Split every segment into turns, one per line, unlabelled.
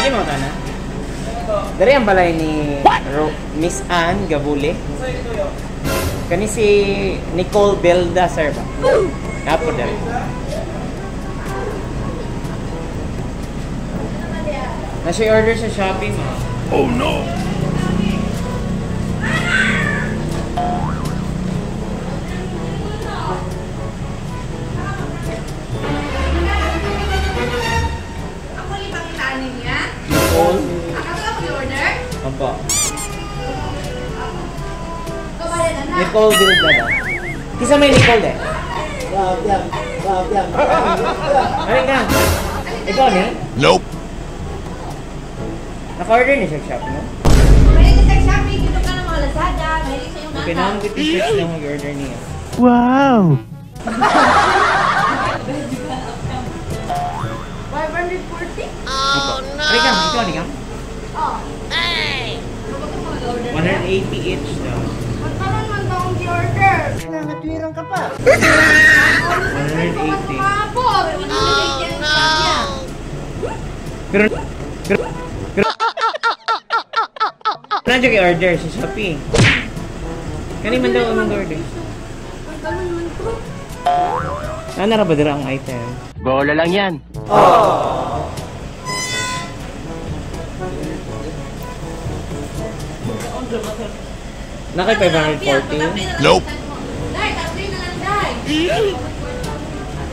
Ay mo na. Dari ang balay ni Miss Ann Gabule. Kani si Nicole Belda, sir ba? Apo dari. Nasa order sa Shopee mo. Oh no!
Ako libang itaanin niya?
Nicole?
Ako i-order?
Opo.
Nicole
Belda daw. Kisa may Nicole eh? Ano ka? Ikaw ni? Nope. Naka-order ni sa shop mo?
Mahilig sa Shopee, dito ka ng mga Lazada, mahilig sa yung nganong.
Kailangan ko t-shirts na mag-order niya.
Wow!
540?
Oh no! Ano ka? Ikaw ni ka?
Oo. Hey!
180 each daw.
Magkaroon man daw ang di-order.
Nangatwirang ka pa.
180. Pero nandiyo kay order sa Shopee. Kani man daw ang order. Ano ra ba dira ang item?
Bola lang yan.
Oh. Nakay 540?
Nope.
Dai, tatlo na lang, Dai.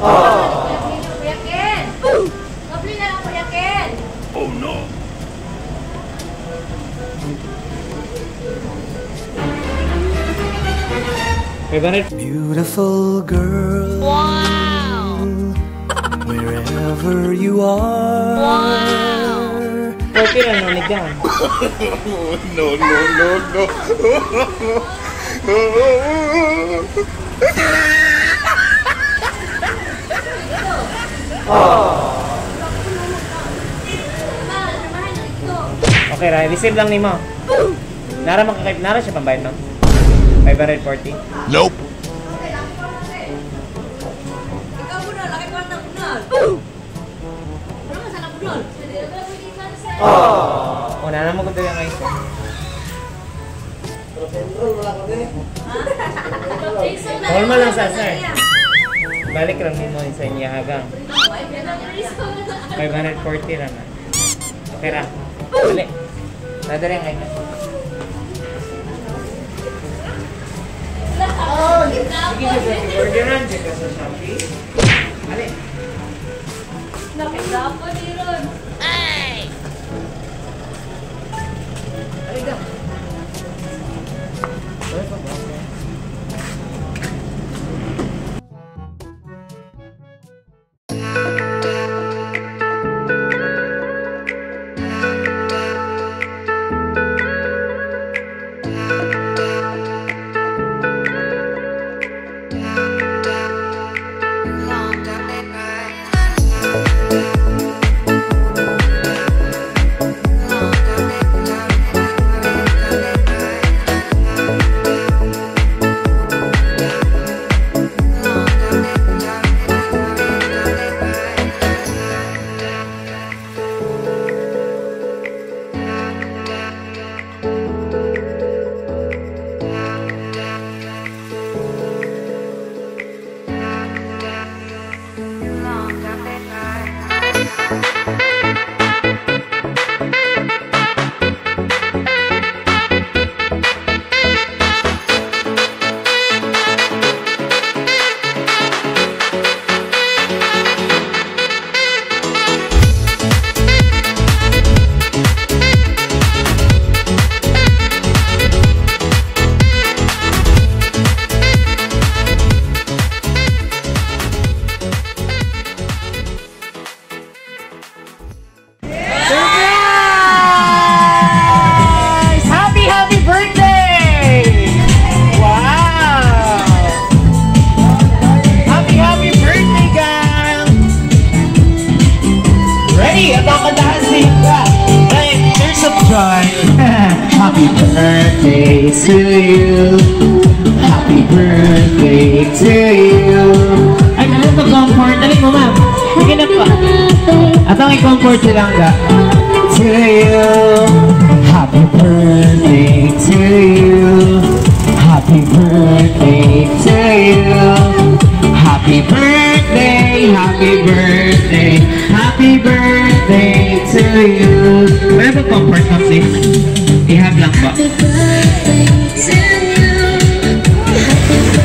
Oh.
Kuya Ken. Tatlo na lang, Kuya Ken.
Oh no!
Beautiful girl.
Wow.
Wherever you are.
Wow.
40 lang nanig yan.
No.
Okay, Ray. Receive lang ni mo. Nara makakip. Nara siya pambayad, no? 540?
Nope.
Ikaw mo na, laki ko ang punol. Ano ka sana punol?
Oh! Una na maganda yung ice. Normal lang sa sir. Balik lang ni mo sa iyahang. 540 lang na. Okay ra. Balik. Nadali ang item. Sige, orderan siya ka sa Shopee. Ali.
Nakilapo ni Ron. Ay!
Ali ka.
Happy birthday to you. Happy birthday to you. Ay, ano ito comfort? Dali mo, ma'am. Sige na pa. At ang i-comfort silang ga. to you. Happy birthday to you. Happy birthday to you. Happy birthday, happy birthday, happy birthday to you. Wala ba comfort cup din? I-have lang ba?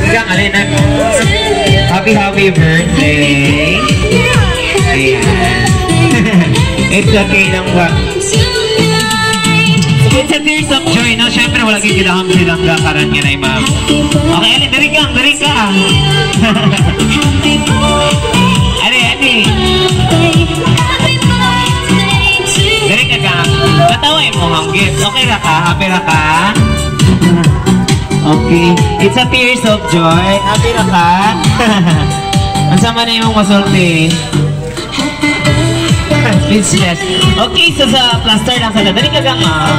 Hanggang alin na. Happy birthday. Ayan. It's okay lang ba? It's a tears of joy, no? Siyempre, wala kang kilahang silang kakaran nga na ma'am. Okay, alin, dari ka. Ali. Dari ka. Nataway mo ang gift. Okay na ka? Happy na ka? Okay. It's a tears of joy. Happy na ka? Ang sama na yung masulti. Speechless. Okay, so sa plaster lang sa dali ka nga.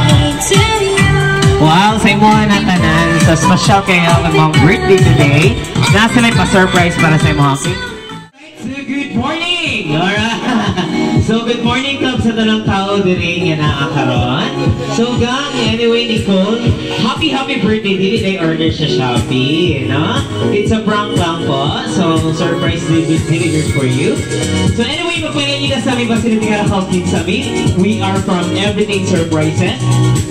Wow, sa imo na tanan sa special kay mong birthday today. Nasa may pa-surprise para sa imo. Okay? So good morning. Alright. So good morning club sa tanang tao diri nga naakaron. So gang anyway Nicole, happy birthday dili day order sa Shoppe, no? It's a prank lang po. So surprise delivered for you. So anyway, magpalagay na sa aming facility nga nakaukin sa amin. We are from EverythingSurprises.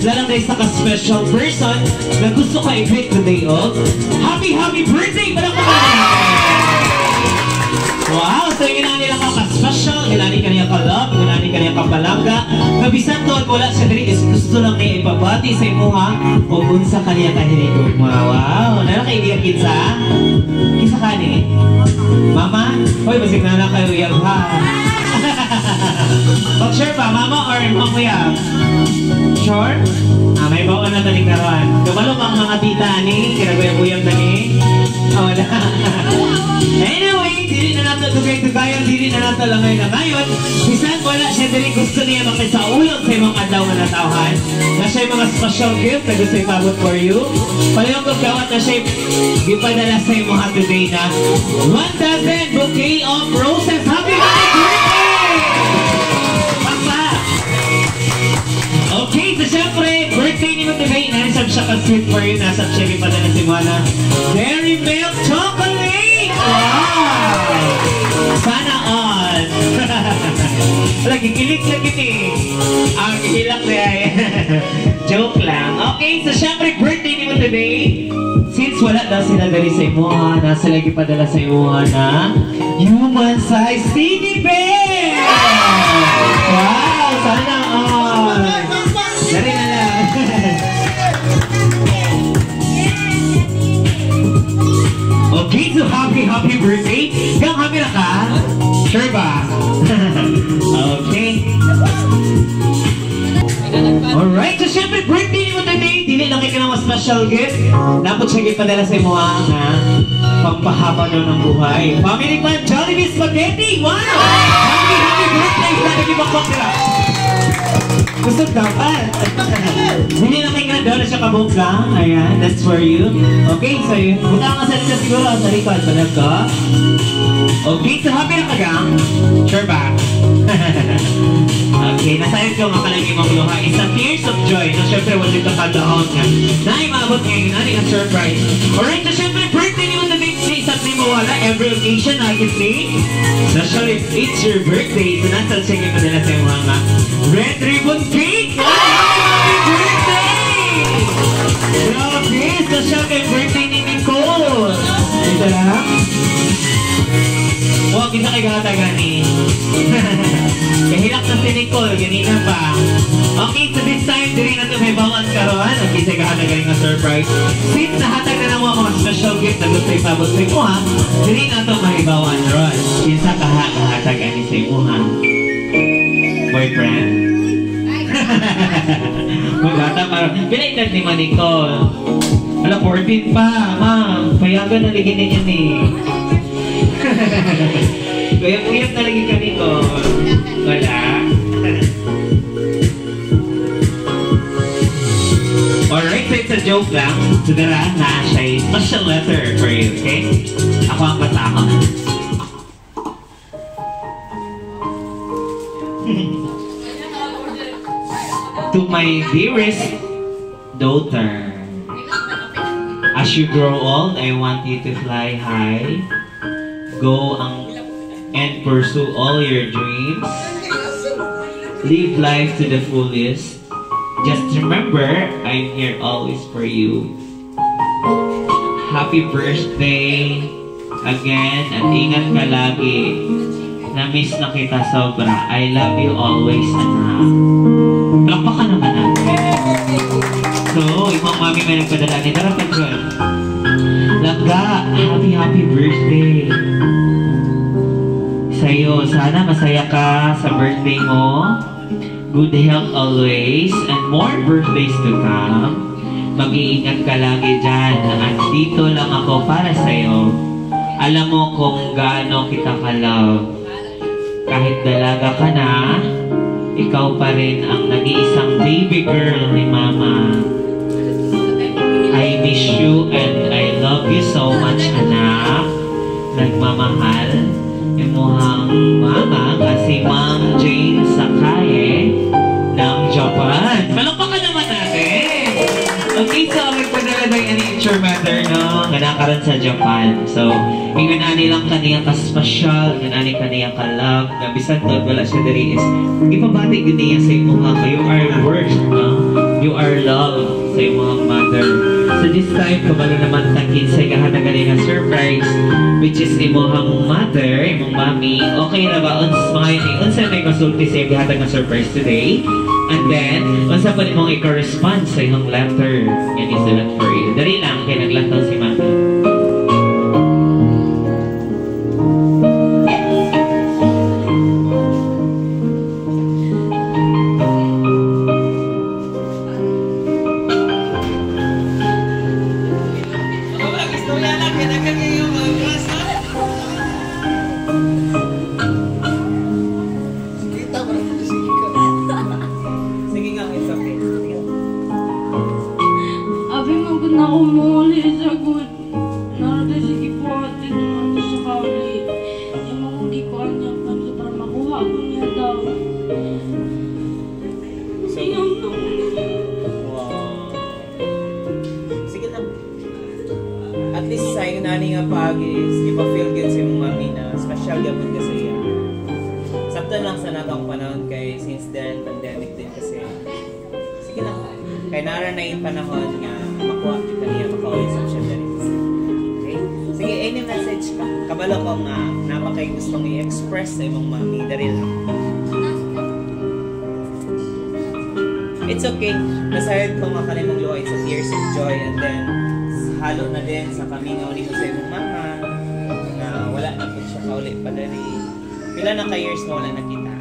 Lalang dahil sa ka-special person na gusto ka i-greet the day of. Happy birthday! Wow! So yun nila ka-special, ginani ka niya ka-love, ginani ka niya ka-palangga. Kabisan doon, wala siya diri is gusto lang niya ipabati sa imuha o unsa ka niya kahirikog. Wow! Nala kayo niya kinsa? Kinsa ka ni? Mama? Hoy, basig na lang kayo uyag ha. Sure ba? Mama or mama uyag? Sure? May bawaan na taling karoan. Kabalo pang mga tita ni, kinaguyag-uyag na ni. Wala. Anyway, dili na nato tugay-tugayan, dili na nato langay na ngayon. Bisan wala siya dili gusto niya makisaulog sa imong adlaw nga natawhan. Na siya mga special gift na gusto ipabot for you. Palihog ko kawat na siya ipadala sa imong today na 1,000 bouquet of roses. Happy birthday! Papa! Okay, so syempre, birthday ni mo today. Narisab siya ka-sweet for you. Nasa siya ipadala si Mana. Dairy Milk Chocolate! Wow! Sana all! Lagi kilig eh. Ang hilak na yan. Joke lang. Okay, so syempre birthday ni mo today. Since wala daw sila dali sa imuha, nasa lagi padala sa imuha na human size teddy bear! Wow! Sana all! Dari na lang. Okay, so happy birthday. Gang happy na ka? Sure ba? Okay. Alright, so syempre birthday ni mo today. Dili lang kayo ng special gift. Napot siya ipadala sa imo nga pampahaba daw ng buhay. Family man, Jollibee Spaghetti! Wow! Happy birthday! Sana kibakbak nila. Gusto dapat. Hindi na kayo nga daw na siya kabukla. Ayan, that's for you. Okay, so yun. Buta ka sa siguro sa likod. Balag ka. Okay, so happy na ka gang? Sure ba? Okay, nasayod ko makalagi mong luha. It's a tears of joy. So syempre, wala ito kadahon nga. Maabot ngayon, ano yung surprise. Alright, so syempre, birthday ni mo na sa ni mo wala. Every occasion, I can say. Especially if it's your birthday. So nasa siya kayo padala sa mga nga. Red ribbon cake! Happy birthday! Grabe, so siya kayo birthday ni Nicole. Ito lang. Huwag kita kay gata gani. Kahilak na si Nicole, ganina pa. Okay, so this time, diri na ito may bawang karoan. Okay, sa kahatag galing na surprise. Since nahatag na naman mga special gift na gusto ipabot sa imo ha, diri na ito may bawang ron. Kinsa kahatag gani sa imo ha? Boyfriend? Magata parang, pinaitan ni Nicole. Wala, 14 pa, ma'am. Payagan na ligin niya ni. Kuyap-kuyap na lagi ka nito. Wala. Alright, so it's a joke lang. So dara na siya special letter for you, okay? Ako ang bata ko. my dearest daughter. As you grow old, I want you to fly high. Go and pursue all your dreams. Live life to the fullest. Just remember, I'm here always for you. Happy birthday again at ingat ka lagi. Na-miss na kita sobra. I love you always, anak. Palakpakan naman natin. So, ibang mami may nagpadala ni Tara Pedron. Langga, happy birthday. Sa'yo, sana masaya ka sa birthday mo. Good health always and more birthdays to come. Mag-iingat ka lagi dyan. Andito lang ako para sa'yo. Alam mo kung gaano kita ka-love. Kahit dalaga ka na, ikaw pa rin ang nag-iisang baby girl ni Mama. I miss you and I love you so much, anak. Nagmamahal. Imuhang mama kasi Ma'am Jane Sakae ng Japan. Palakpakan naman natin! Okay, so magpadala tayo ani your mother, no? Ganakaroon sa Japan. So, inganani lang kaniya ka-special, inganani kaniya ka-love. Nabisan doon, wala siya dali is, ipabati yun niya sa imuhang, you are worth, no? You are loved sa imuhang mother. So this time, kabalo naman tangkin sa ikahanagali na surprise, which is imuhang mother, imong mami. Okay na ba? Mga yun, unsa may kasulti sa ikihatag na surprise today. And then, unsa pa rin mong i-correspond sa iyong letter. Yan isulat for you. Dari lang, kaya naglantaw si mami.
At least sa yung nani nga pagis, ipa-feel good si mong mami na special gabon kasi yan. Sakto lang sa natang panahon kay since then pandemic din kasi. Sige lang. Kaya nara na yung panahon nga makuha kita niya makauwi sa siya dali. Okay? Sige, any message ka? Kabalo ko nga napakay gustong i-express sa imong mami. Dari lang. It's okay. Nasayad ko nga kanimong luha. It's a tears of joy and then halo na din sa kami nga ulit sa imong mama na wala na po siya kaulit pa dari. Pila na ka-years na wala na kita?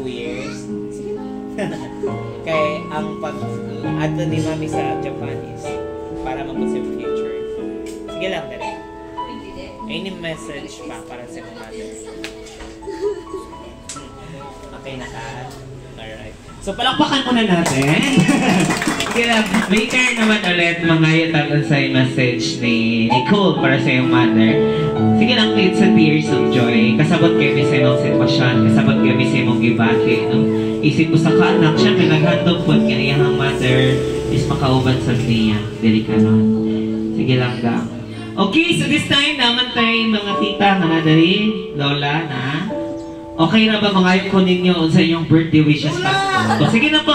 2 years? Sige na. Kaya ang pag-ato ni mami sa Japan is para mag-usap future. Sige lang dari. Any message pa para sa imong mother? Okay na ka? Alright.
So palakpakan muna natin. Sige lang, later naman ulit mga yatag sa message ni Nicole para sa iyong mother. Sige lang, it's a tears of joy. Kasabot kayo sa imong sitwasyon, kasabot kayo sa imong gibati. No? Isip ko sa kaanak, siya may naghandog po kaya iyang mother is makauban sa niya. Dili ka nun. Sige lang ga. Okay, so this time naman tayo mga tita, mga dari, lola na. Okay na ba mga ko ninyo sa inyong birthday wishes pa? So, sige na po.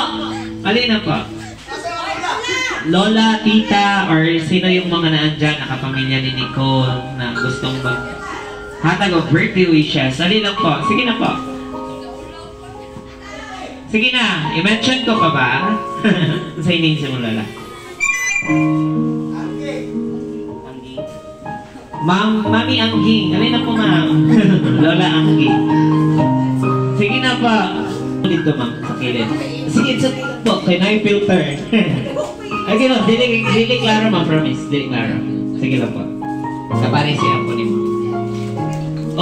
Alin na po. Lola, tita, or sino yung mga naandyan, nakapamilya ni Nicole na gustong hatag o birthday wishes. Alin lang po. Sige na po. Sige na. I-mention ko pa ba? Sa ining si mo, Lola. Mami Angging. Alin na po, ma'am? Lola Angging. Sige na po. Dito, ma'am. Sa kilid. Sige, sa po. Kaya na yung filter. Okay, no. Dili klaro, ma'am. Promise. Dili klaro. Sige lang po. Kapare siya po ni ma'am.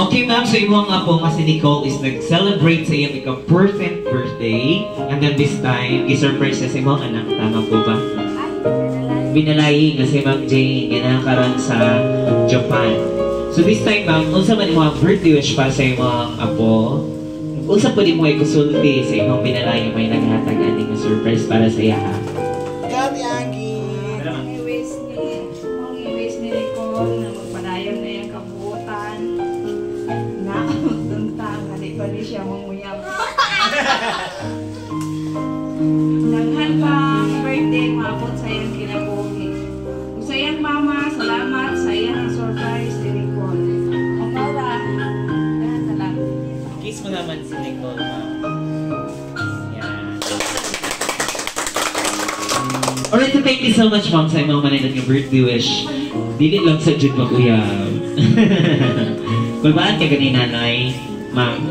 Okay, ma'am. So, yung apo nga si Nicole is nag-celebrate sa iyong ika-perfect birthday. And then this time, i-surprise sa imong anak. Tama po ba? Binalayi nga si Ma'am Jane ginakaroon sa Japan. So this time, ma'am, unsa man yung mga birthday wish pa sa imong apo? Unsa po di mo ikusulti sa imong pinalayo may naghatag ani nga surprise para sa iya ha?
Gabi, Agi.
Ang i-wish ni Nicole na magpadayon na yung kabuutan. Nakamutuntang, hindi pa rin siya mamuyang. Nanghan pang birthday, maabot sa iyang kinabuhi. Sa iyang mama, salamat sa iyang surprise ni Nicole. O Paula, yan na lang.
Kiss mo naman si Nicole, ma'am. Yan.
Alright, so thank you so much ma'am sa imong manay nga birthday wish. Dili lang sa jud mag-uyab. Kulbaan ka ganina nay, ma'am.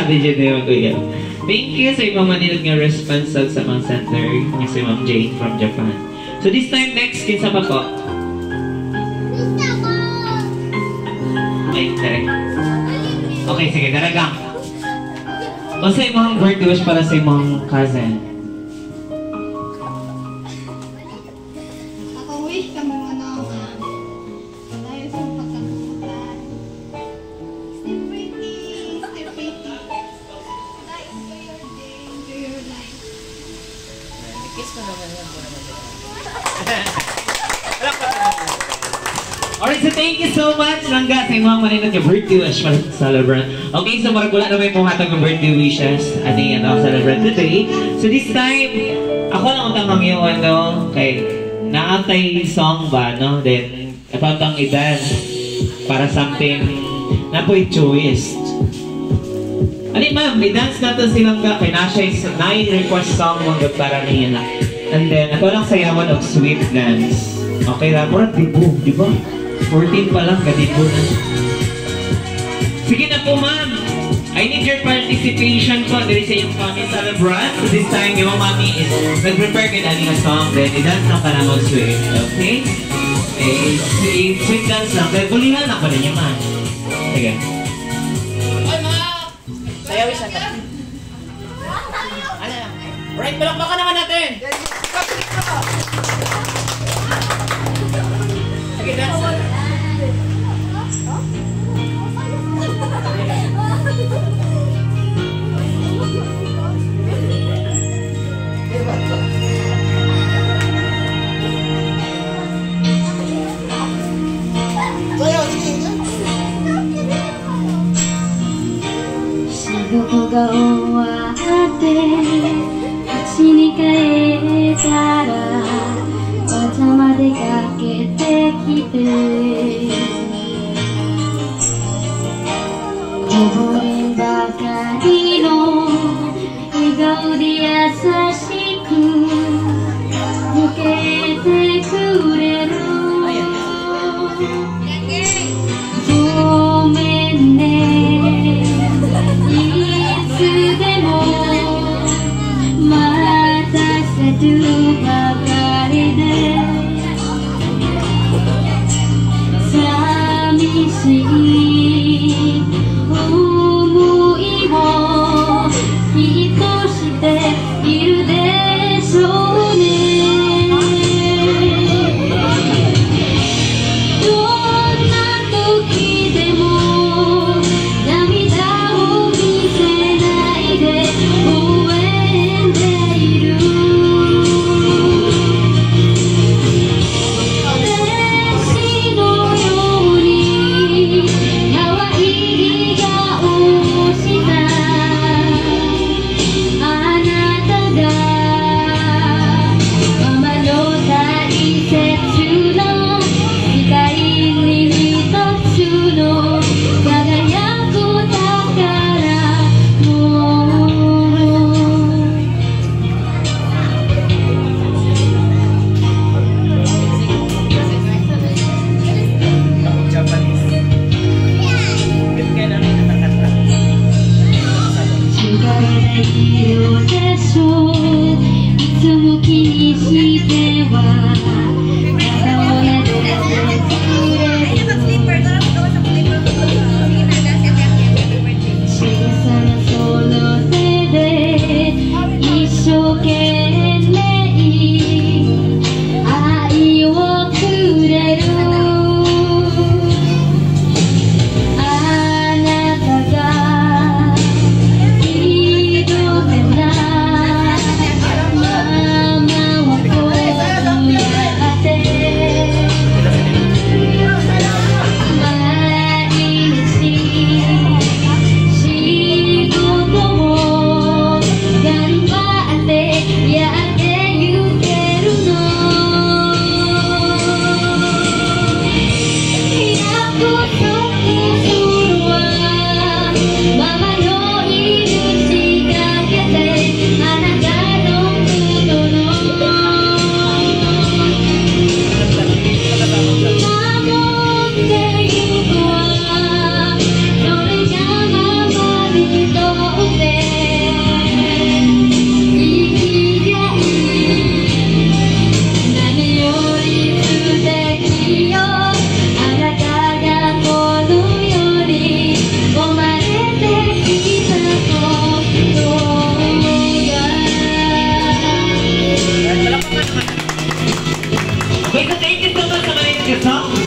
Dili jud mag-uyab. Thank you sa imong manay nga response sa mga center ni si Ma'am Jane from Japan. So this time next kinsa pa po? Ay, direct. Okay, sige, daragang. O sa imong birthday wish para sa imong cousin?
Ako wish ka mo ano nga. Tayo sa pagkakutan. Stay pretty, stay pretty. Like, enjoy your day, enjoy your life.
Kiss mo naman yan.
Alright, so thank you so much Langga sa imong maninod nga birthday wish para sa celebrant. Okay, so marag wala na may pumatag ng birthday wishes ani ano celebrant today. So this time, ako lang utang yung ano, kay naantay song ba, no? Then, ipatang i-dance para something na po'y choice. Ani ma'am, i-dance natin si Langga kay na-request song mga para niya. And then, ako lang sayawan of sweet dance. Okay, rapor, dibo, di ba? 14 pa lang, kadibo na. Sige na po, ma'am. I need your participation po. There is a yung family celebrant. So this time, yung mami is nag-prepare ka na song. Then, i-dance lang ka na mag-sweet. Okay? Sweet dance lang. Then, bulihan ako na niya, ma'am. Sige.
Ay, ma'am! Sayawin siya ka. Ano lang? Alright, balak-baka naman natin! Sige, dance.
Shigoto ga owatte, uchi ni kaetara, pajama de kakete kite. Kobore bakari no egao de yasashiku mukete kureru. Gomen ne, itsu demo mataseru bakari de samishii omoi wo kitto shite iru deshou ne.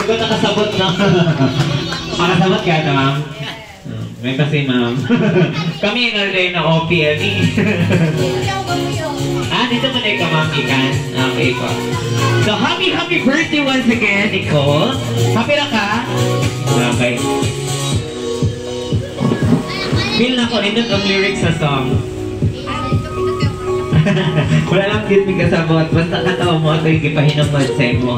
Nakasabot na. Makasabot ka na, ma'am? May kasi, ma'am. Kami yung nalay na OPLE. Dito mo na ka, ma'am, ikan. Okay po. So, happy birthday once again, Nicole. Happy na ka? Okay. Feel na ko, nindot ang lyrics sa song. Wala lang din may kasabot. Basta katawa mo ito yung ipahinamad sa mo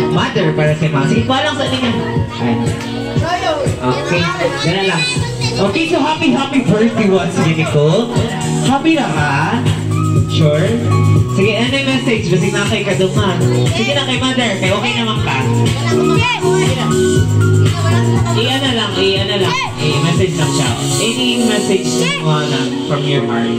mother para sa mga. Sige, lang sa atin yan. Okay, gana lang. Okay, so happy birthday once again, Nicole. Happy na ka? Sure? Sige, ano yung message? Basig na kay kaduman. Sige na kay mother. Kay okay naman ka. Iyan na lang. I-message lang siya. Any message mo na from your heart.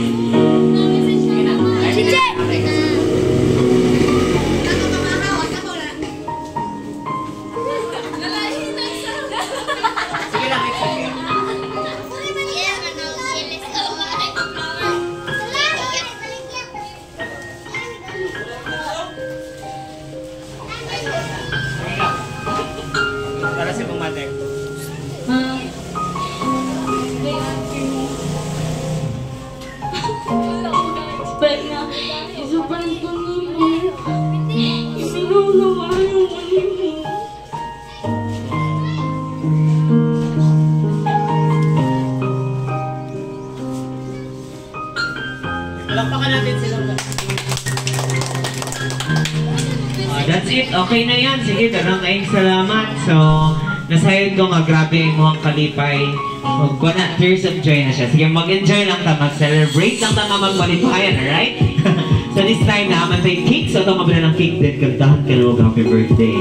Para sa mong mother. Palakpakan natin silang
that's it. Okay na yan. Sige, darang kayong salamat. So, nasayod ko nga grabe yung mukhang kalipay. Kung na, tears of joy na siya. Sige, mag-enjoy lang ta, mag-celebrate lang ta, mag-qualifier, alright? So this time na aman tayo cake. So ito mabila ng cake din. Kantahan ka lang happy birthday.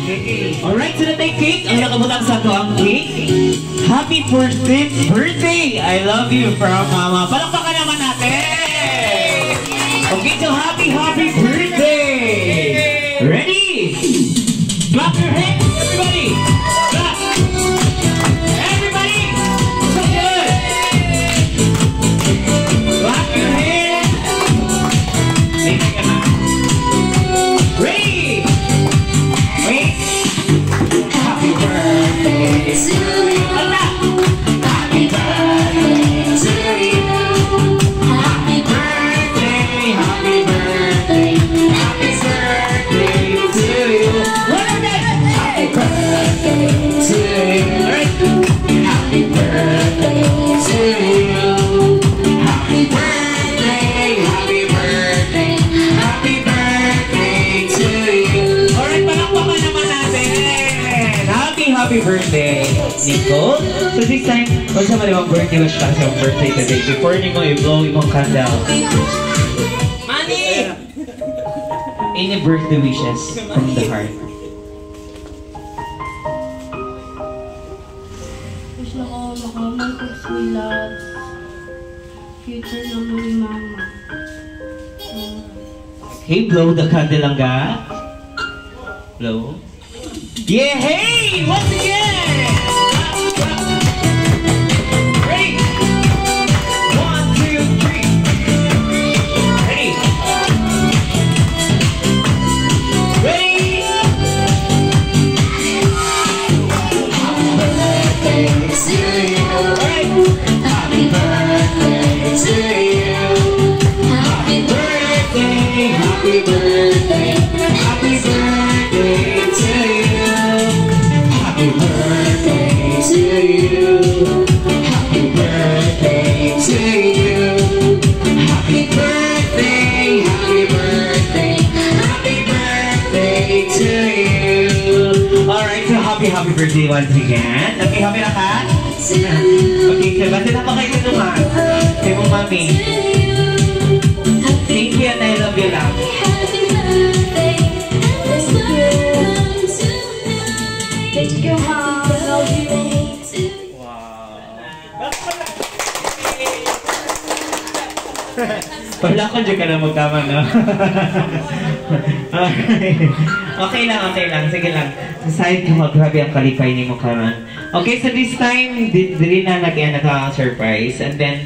Okay. Alright, so na tayo cake. Ang nakabutang sa ito ang cake. Happy 14th birthday! I love you from Mama. Palakpakan naman natin! Okay, so happy birthday! Ready? Clap your hands, everybody! Clap! Everybody! So good! Clap your hands! Ready? Wait! Happy birthday to you! Happy birthday to you! Happy birthday, happy birthday, happy birthday to you! Happy birthday to you! Happy birthday to you! Happy birthday, happy birthday, happy birthday to you! Alright, palakpakan naman natin! Happy birthday, Nicole! So this time, kung sa malimang birthday wish para sa birthday today, before ni mo i-blow imong candle. Money! Any birthday wishes from the heart?
Wish na ko makaman ko sila. Future naman ni Mama.
Hey, blow the candle lang ga. Blow. Yeah, hey! Once again! Ready? 1, 2, 3. Ready? Ready? Happy birthday to you. Alright. Happy birthday to you. Happy birthday, happy birthday, happy birthday to you. Happy birthday to you. Happy birthday to you. Happy birthday, happy birthday, happy birthday to you. Alright, so happy birthday once again. Okay, happy na ka? Okay, sir. Basta na pa kayo naman. Say mo, mami. Thank you and I love you lang.
Thank you, ma'am. Love you.
Wala ko dyan ka na magtama, no? Okay lang. Sige lang. Side ko, grabe ang kalipay ni mo karon. Okay, so this time, dili na lagyan naka-surprise. And then,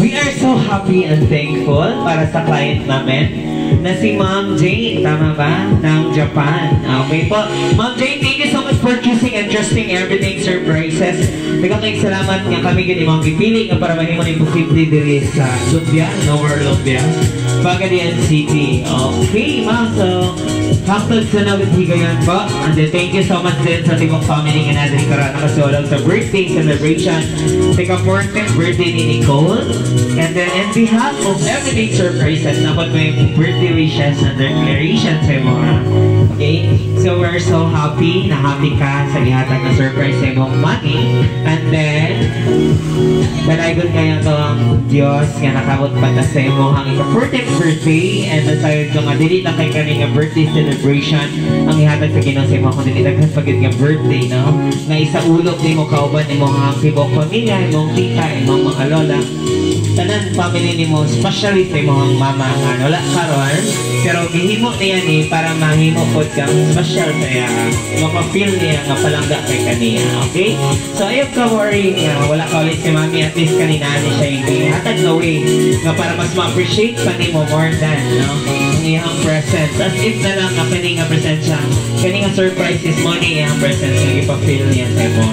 we are so happy and thankful para sa client namin na si Ma'am Jane, tama ba? Ng Japan. Okay po. Ma'am Jane, thank you so much for choosing and trusting Everything Surprises. Nagkakaing salamat nga kami gani mga pipiling nga para mahimo ni posible diri sa Lumbia, Lower Lumbia Pagadian City. Okay, ma'am. So, haktod sa naghigayon po. And then, thank you so much din sa tibong family nga natin karana kasulog sa birthday celebration. Take a 14th birthday ni Nicole. And then, in behalf of Everything Surprises, napot mo yung birthday wishes and declarations sa mga. Okay? So, we're so happy na happy ka sa ihatag na surprise sa imong money. And then, dalagon kayo to ang Diyos nga nakabot pa sa imong ang ika-14th birthday. And aside ko nga, dili na kay kaning birthday celebration ang ihatag sa Ginoo sa imong kung dili daghan pagid nga birthday, no? Nga isa ulog ni mo kauban imong ang tibok pamilya, imong tita, imong mga lola. Tanan family ni mo, especially sa imong mama nga wala karon, pero gihimo niya ni para mahimo pod kang special kaya mapa-feel niya nga palangga kay kaniya, okay? So ayaw ka worry nga wala ka ulit si mami, at least kanina ni siya yung ihatag na way nga para mas ma-appreciate pa ni mo more than, no? Ang iyang presence, as if na lang nga kani nga presensya, kani nga surprise is mo ni iyang presence nga ipa-feel niya sa imo.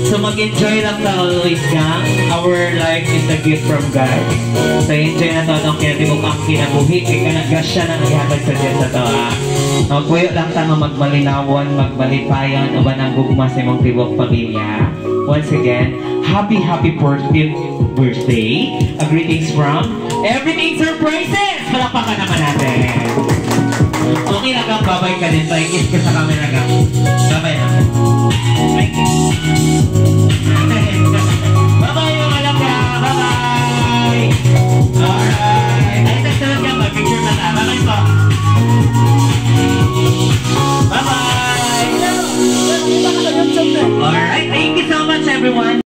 So mag-enjoy lang ka always ka. Our life is a gift from God. So enjoy na to nung kaya di mo kang kinabuhi kaya ka nag-gasya na naghatag sa Diyos sa to, ha? Magpuyo lang ka nga magmalinawan, magbalipayan o ba ng gugma sa imong tibok pamilya. Once again, happy 14th birthday. A greetings from Everything Surprises! Palakpakan naman natin. Okay lang kang babay ka din. Paikis ka sa camera ka. Babay na. Thank you. Bye-bye mga langga. Bye-bye. Alright. Ay, nagsalat ka. Mag-picture na ta. Bye-bye po. Bye-bye. Alright. Thank you so much everyone.